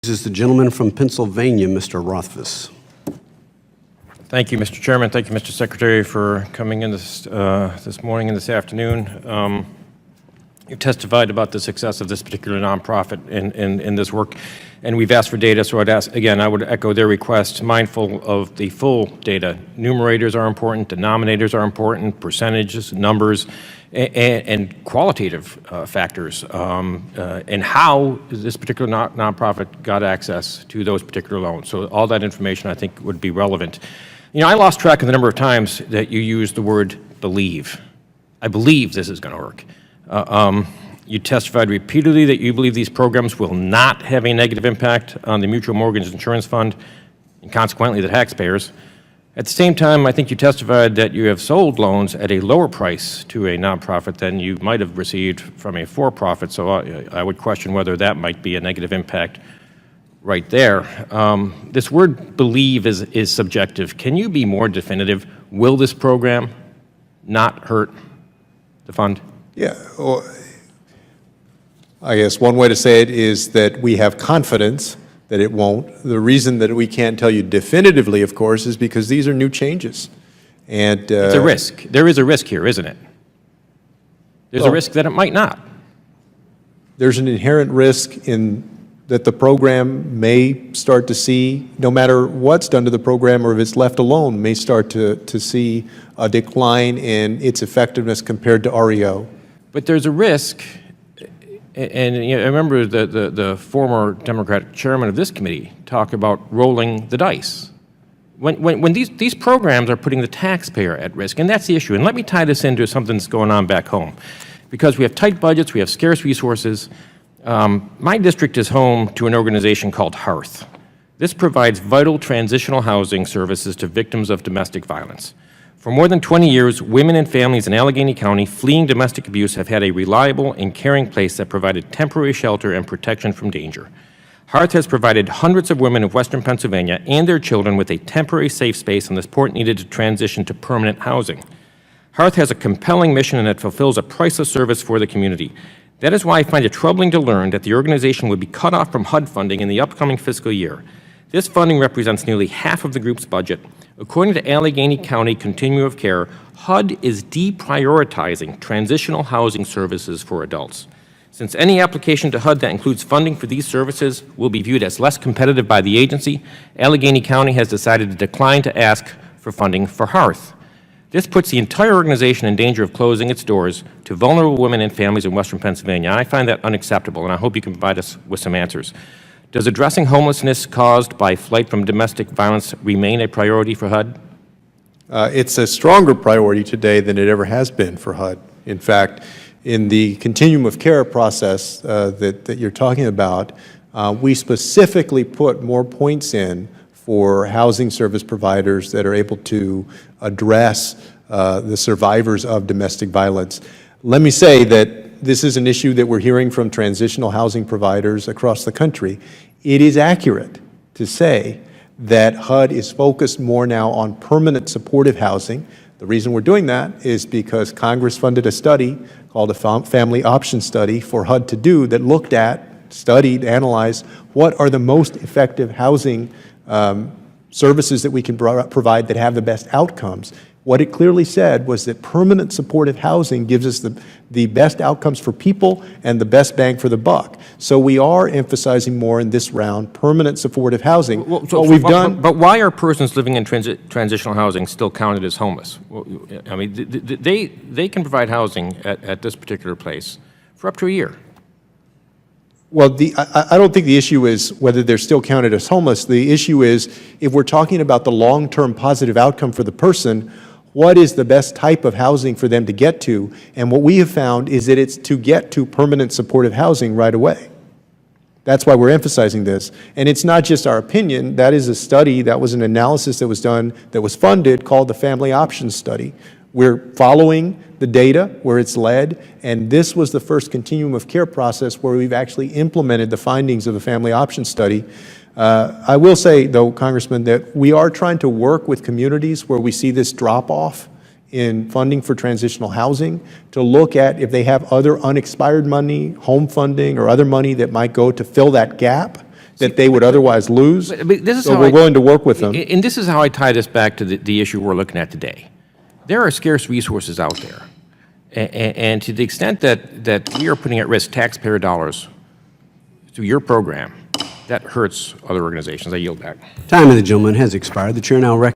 This is the gentleman from Pennsylvania, Mr. Rothfus. Thank you, Mr. Chairman. Thank you, Mr. Secretary, for coming in this morning and this afternoon. You testified about the success of this particular nonprofit in this work, and we've asked for data, so I would echo their request, mindful of the full data. Numerators are important, denominators are important, percentages, numbers, and qualitative factors, and how this particular nonprofit got access to those particular loans. So all that information, I think, would be relevant. You know, I lost track of the number of times that you used the word believe. I believe this is going to work. You testified repeatedly that you believe these programs will not have a negative impact on the Mutual Mortgage Insurance Fund and consequently the taxpayers. At the same time, I think you testified that you have sold loans at a lower price to a nonprofit than you might have received from a for-profit, so I would question whether that might be a negative impact right there. This word believe is subjective. Can you be more definitive? Will this program not hurt the fund? Yeah, well, I guess one way to say it is that we have confidence that it won't. The reason that we can't tell you definitively, of course, is because these are new changes. And it's a risk. There is a risk here, isn't it? There's a risk that it might not. There's an inherent risk in that the program may start to see, no matter what's done to the program or if it's left alone, may start to see a decline in its effectiveness compared to REO. But there's a risk, and you know, I remember the former Democratic chairman of this committee talk about rolling the dice. When these programs are putting the taxpayer at risk, and that's the issue. And let me tie this into something that's going on back home. Because we have tight budgets, we have scarce resources. My district is home to an organization called HEARTH. This provides vital transitional housing services to victims of domestic violence. For more than 20 years, women and families in Allegheny County fleeing domestic abuse have had a reliable and caring place that provided temporary shelter and protection from danger. HEARTH has provided hundreds of women of Western Pennsylvania and their children with a temporary safe space and the support needed to transition to permanent housing. HEARTH has a compelling mission and it fulfills a priceless service for the community. That is why I find it troubling to learn that the organization would be cut off from HUD funding in the upcoming fiscal year. This funding represents nearly half of the group's budget. According to Allegheny County Continuum of Care, HUD is deprioritizing transitional housing services for adults. Since any application to HUD that includes funding for these services will be viewed as less competitive by the agency, Allegheny County has decided to decline to ask for funding for HEARTH. This puts the entire organization in danger of closing its doors to vulnerable women and families in Western Pennsylvania. I find that unacceptable, and I hope you can provide us with some answers. Does addressing homelessness caused by flight from domestic violence remain a priority for HUD? It's a stronger priority today than it ever has been for HUD. In fact, in the continuum of care process that you're talking about, we specifically put more points in for housing service providers that are able to address the survivors of domestic violence. Let me say that this is an issue that we're hearing from transitional housing providers across the country. It is accurate to say that HUD is focused more now on permanent supportive housing. The reason we're doing that is because Congress funded a study called a family option study for HUD to do that looked at, studied, analyzed what are the most effective housing services that we can provide that have the best outcomes. What it clearly said was that permanent supportive housing gives us the best outcomes for people and the best bang for the buck. So we are emphasizing more in this round permanent supportive housing. But why are persons living in transitional housing still counted as homeless? I mean, they can provide housing at this particular place for up to a year. Well, I don't think the issue is whether they're still counted as homeless. The issue is if we're talking about the long-term positive outcome for the person, what is the best type of housing for them to get to? And what we have found is that it's to get to permanent supportive housing right away. That's why we're emphasizing this. And it's not just our opinion. That is a study, that was an analysis that was done, that was funded, called the Family Options Study. We're following the data where it's led, and this was the first continuum of care process where we've actually implemented the findings of the Family Options Study. I will say, though, Congressman, that we are trying to work with communities where we see this drop-off in funding for transitional housing to look at if they have other unexpired money, home funding, or other money that might go to fill that gap, that they would otherwise lose. But this is So how we're willing to work with them. And this is how I tie this back to the issue we're looking at today. There are scarce resources out there. And to the extent that we are putting at risk taxpayer dollars through your program, that hurts other organizations. I yield back. Time of the gentleman has expired. The chair now recognizes